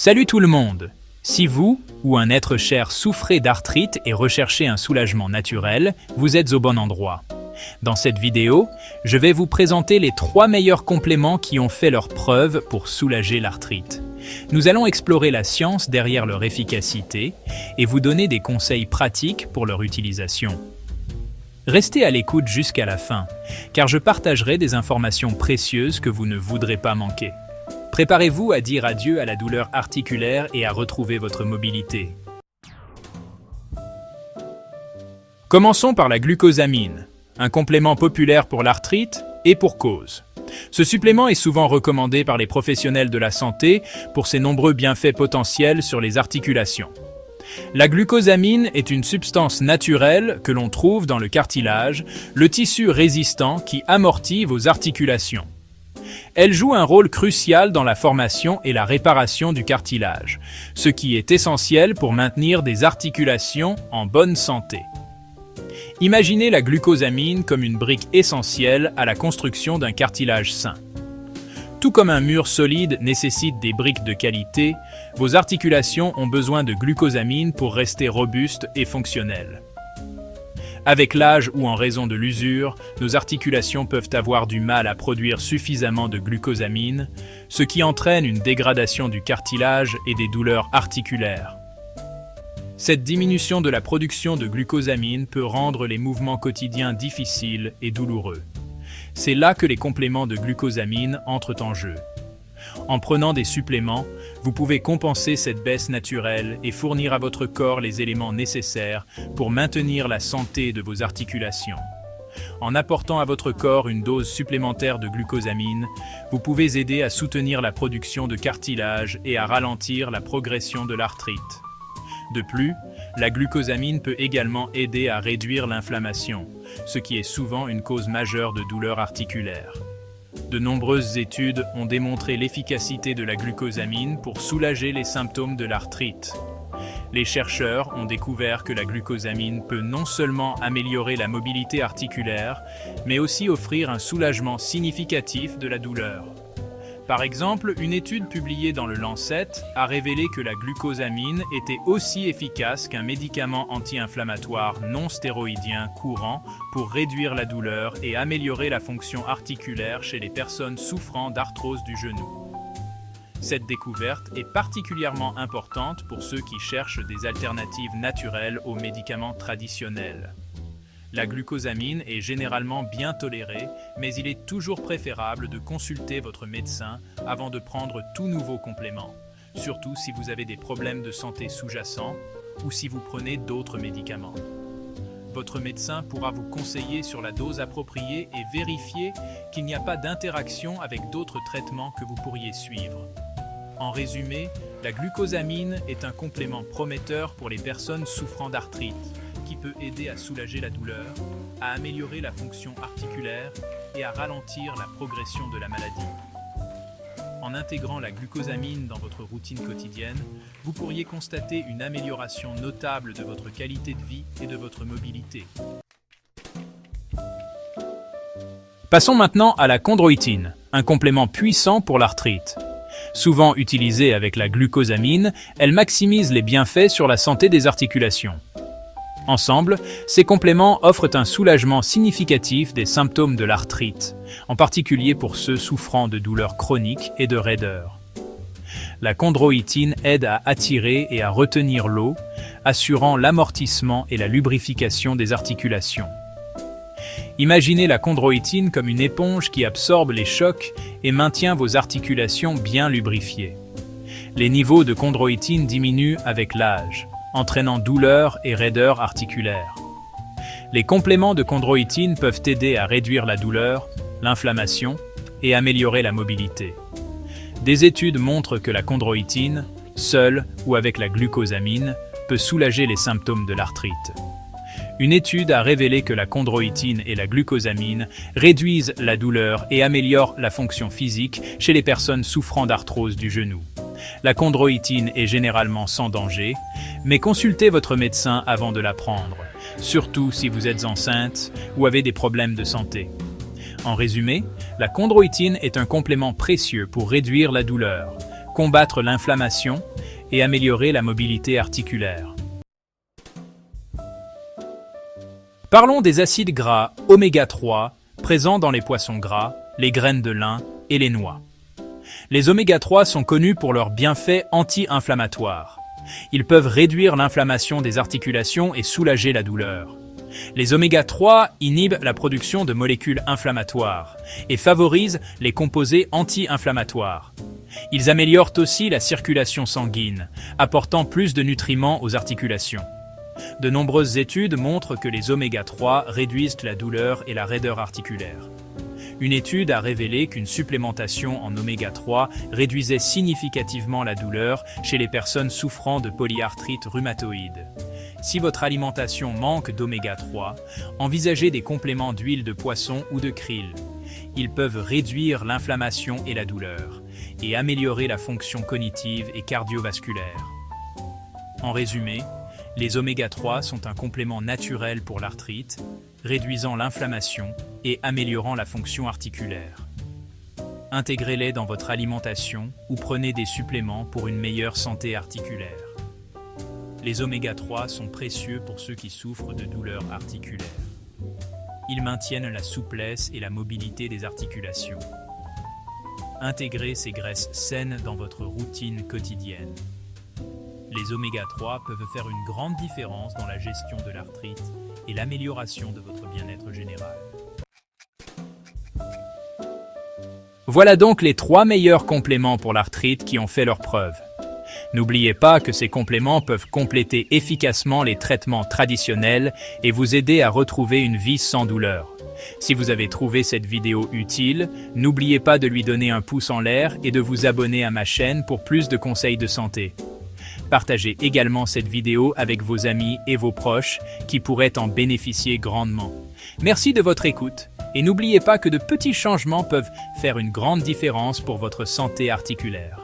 Salut tout le monde! Si vous ou un être cher souffrez d'arthrite et recherchez un soulagement naturel, vous êtes au bon endroit. Dans cette vidéo, je vais vous présenter les 3 meilleurs compléments qui ont fait leurs preuves pour soulager l'arthrite. Nous allons explorer la science derrière leur efficacité et vous donner des conseils pratiques pour leur utilisation. Restez à l'écoute jusqu'à la fin, car je partagerai des informations précieuses que vous ne voudrez pas manquer. Préparez-vous à dire adieu à la douleur articulaire et à retrouver votre mobilité. Commençons par la glucosamine, un complément populaire pour l'arthrite et pour cause. Ce supplément est souvent recommandé par les professionnels de la santé pour ses nombreux bienfaits potentiels sur les articulations. La glucosamine est une substance naturelle que l'on trouve dans le cartilage, le tissu résistant qui amortit vos articulations. Elle joue un rôle crucial dans la formation et la réparation du cartilage, ce qui est essentiel pour maintenir des articulations en bonne santé. Imaginez la glucosamine comme une brique essentielle à la construction d'un cartilage sain. Tout comme un mur solide nécessite des briques de qualité, vos articulations ont besoin de glucosamine pour rester robustes et fonctionnelles. Avec l'âge ou en raison de l'usure, nos articulations peuvent avoir du mal à produire suffisamment de glucosamine, ce qui entraîne une dégradation du cartilage et des douleurs articulaires. Cette diminution de la production de glucosamine peut rendre les mouvements quotidiens difficiles et douloureux. C'est là que les compléments de glucosamine entrent en jeu. En prenant des suppléments, vous pouvez compenser cette baisse naturelle et fournir à votre corps les éléments nécessaires pour maintenir la santé de vos articulations. En apportant à votre corps une dose supplémentaire de glucosamine, vous pouvez aider à soutenir la production de cartilage et à ralentir la progression de l'arthrite. De plus, la glucosamine peut également aider à réduire l'inflammation, ce qui est souvent une cause majeure de douleurs articulaires. De nombreuses études ont démontré l'efficacité de la glucosamine pour soulager les symptômes de l'arthrite. Les chercheurs ont découvert que la glucosamine peut non seulement améliorer la mobilité articulaire, mais aussi offrir un soulagement significatif de la douleur. Par exemple, une étude publiée dans le Lancet a révélé que la glucosamine était aussi efficace qu'un médicament anti-inflammatoire non stéroïdien courant pour réduire la douleur et améliorer la fonction articulaire chez les personnes souffrant d'arthrose du genou. Cette découverte est particulièrement importante pour ceux qui cherchent des alternatives naturelles aux médicaments traditionnels. La glucosamine est généralement bien tolérée, mais il est toujours préférable de consulter votre médecin avant de prendre tout nouveau complément, surtout si vous avez des problèmes de santé sous-jacents ou si vous prenez d'autres médicaments. Votre médecin pourra vous conseiller sur la dose appropriée et vérifier qu'il n'y a pas d'interaction avec d'autres traitements que vous pourriez suivre. En résumé, la glucosamine est un complément prometteur pour les personnes souffrant d'arthrite, qui peut aider à soulager la douleur, à améliorer la fonction articulaire et à ralentir la progression de la maladie. En intégrant la glucosamine dans votre routine quotidienne, vous pourriez constater une amélioration notable de votre qualité de vie et de votre mobilité. Passons maintenant à la chondroïtine, un complément puissant pour l'arthrite. Souvent utilisée avec la glucosamine, elle maximise les bienfaits sur la santé des articulations. Ensemble, ces compléments offrent un soulagement significatif des symptômes de l'arthrite, en particulier pour ceux souffrant de douleurs chroniques et de raideur. La chondroïtine aide à attirer et à retenir l'eau, assurant l'amortissement et la lubrification des articulations. Imaginez la chondroïtine comme une éponge qui absorbe les chocs et maintient vos articulations bien lubrifiées. Les niveaux de chondroïtine diminuent avec l'âge, entraînant douleur et raideur articulaire. Les compléments de chondroïtine peuvent aider à réduire la douleur, l'inflammation et améliorer la mobilité. Des études montrent que la chondroïtine, seule ou avec la glucosamine, peut soulager les symptômes de l'arthrite. Une étude a révélé que la chondroïtine et la glucosamine réduisent la douleur et améliorent la fonction physique chez les personnes souffrant d'arthrose du genou. La chondroïtine est généralement sans danger, mais consultez votre médecin avant de la prendre, surtout si vous êtes enceinte ou avez des problèmes de santé. En résumé, la chondroïtine est un complément précieux pour réduire la douleur, combattre l'inflammation et améliorer la mobilité articulaire. Parlons des acides gras oméga 3 présents dans les poissons gras, les graines de lin et les noix. Les oméga 3 sont connus pour leurs bienfaits anti-inflammatoires. Ils peuvent réduire l'inflammation des articulations et soulager la douleur. Les oméga 3 inhibent la production de molécules inflammatoires et favorisent les composés anti-inflammatoires. Ils améliorent aussi la circulation sanguine, apportant plus de nutriments aux articulations. De nombreuses études montrent que les oméga 3 réduisent la douleur et la raideur articulaire. Une étude a révélé qu'une supplémentation en oméga 3 réduisait significativement la douleur chez les personnes souffrant de polyarthrite rhumatoïde. Si votre alimentation manque d'oméga 3, envisagez des compléments d'huile de poisson ou de krill. Ils peuvent réduire l'inflammation et la douleur, et améliorer la fonction cognitive et cardiovasculaire. En résumé, les oméga 3 sont un complément naturel pour l'arthrite, réduisant l'inflammation et améliorant la fonction articulaire. Intégrez-les dans votre alimentation ou prenez des suppléments pour une meilleure santé articulaire. Les oméga 3 sont précieux pour ceux qui souffrent de douleurs articulaires. Ils maintiennent la souplesse et la mobilité des articulations. Intégrez ces graisses saines dans votre routine quotidienne. Les oméga 3 peuvent faire une grande différence dans la gestion de l'arthrite et l'amélioration de votre bien-être général. Voilà donc les 3 meilleurs compléments pour l'arthrite qui ont fait leurs preuves. N'oubliez pas que ces compléments peuvent compléter efficacement les traitements traditionnels et vous aider à retrouver une vie sans douleur. Si vous avez trouvé cette vidéo utile, n'oubliez pas de lui donner un pouce en l'air et de vous abonner à ma chaîne pour plus de conseils de santé. Partagez également cette vidéo avec vos amis et vos proches qui pourraient en bénéficier grandement. Merci de votre écoute et n'oubliez pas que de petits changements peuvent faire une grande différence pour votre santé articulaire.